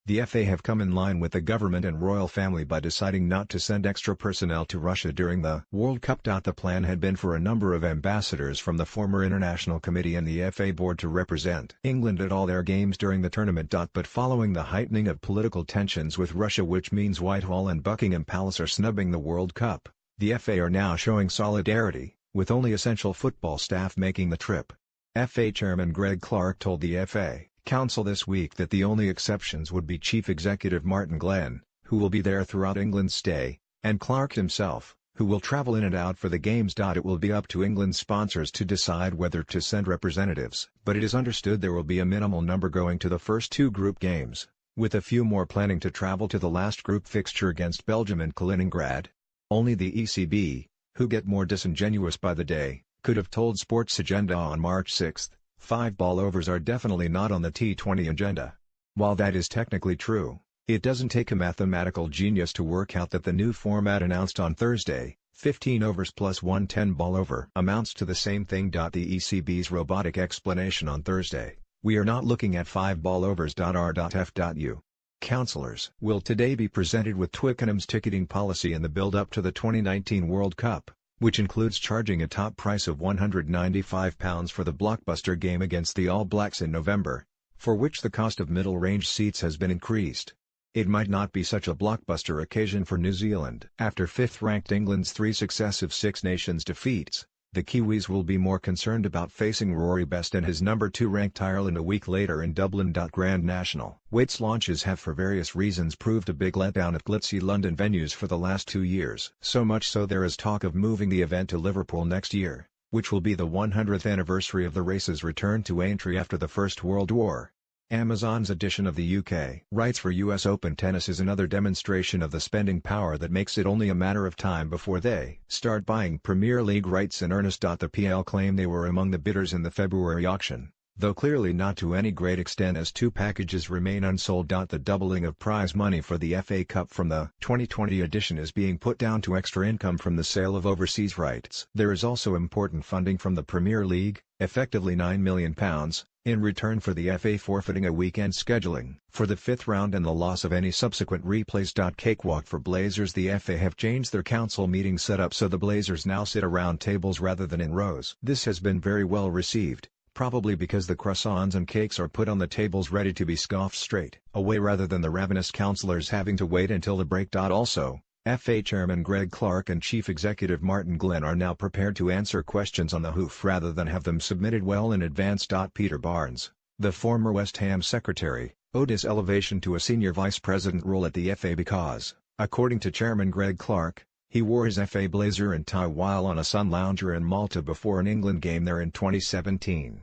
The FA have come in line with the government and royal family by deciding not to send extra personnel to Russia during the World Cup. The plan had been for a number of ambassadors from the former International Committee and the FA board to represent England at all their games during the tournament. But following the heightening of political tensions with Russia, which means Whitehall and Buckingham Palace are snubbing the World Cup, the FA are now showing solidarity, with only essential football staff making the trip. FA Chairman Greg Clark told the FA Council this week that the only exceptions would be Chief Executive Martin Glenn, who will be there throughout England's stay, and Clark himself, who will travel in and out for the games. It will be up to England's sponsors to decide whether to send representatives, but it is understood there will be a minimal number going to the first two group games, with a few more planning to travel to the last group fixture against Belgium and Kaliningrad. Only the ECB, who get more disingenuous by the day, could have told Sports Agenda on March 6, 5 ball overs are definitely not on the T20 agenda. While that is technically true, it doesn't take a mathematical genius to work out that the new format announced on Thursday, 15 overs plus 1 10-ball over, amounts to the same thing. The ECB's robotic explanation on Thursday, "We are not looking at 5-ball overs. R.F.U. Councillors will today be presented with Twickenham's ticketing policy in the build-up to the 2019 World Cup, which includes charging a top price of £195 for the blockbuster game against the All Blacks in November, for which the cost of middle-range seats has been increased. It might not be such a blockbuster occasion for New Zealand. After fifth-ranked England's 3 successive Six Nations defeats, the Kiwis will be more concerned about facing Rory Best and his number 2 ranked Ireland a week later in Dublin. Grand National Weights launches have for various reasons proved a big letdown at glitzy London venues for the last 2 years. So much so there is talk of moving the event to Liverpool next year, which will be the 100th anniversary of the race's return to Aintree after the First World War. Amazon's edition of the UK rights for US Open tennis is another demonstration of the spending power that makes it only a matter of time before they start buying Premier League rights in earnest. The PL claim they were among the bidders in the February auction, though clearly not to any great extent as 2 packages remain unsold. The doubling of prize money for the FA Cup from the 2020 edition is being put down to extra income from the sale of overseas rights. There is also important funding from the Premier League, effectively £9 million, in return for the FA forfeiting a weekend scheduling for the 5th round and the loss of any subsequent replays. Cakewalk for Blazers. The FA have changed their council meeting setup so the Blazers now sit around tables rather than in rows. This has been very well received, probably because the croissants and cakes are put on the tables ready to be scoffed straight away rather than the ravenous councillors having to wait until the break. Also, FA Chairman Greg Clark and Chief Executive Martin Glenn are now prepared to answer questions on the hoof rather than have them submitted well in advance. Peter Barnes, the former West Ham secretary, owed his elevation to a senior vice president role at the FA because, according to Chairman Greg Clark, he wore his FA blazer and tie while on a sun lounger in Malta before an England game there in 2017.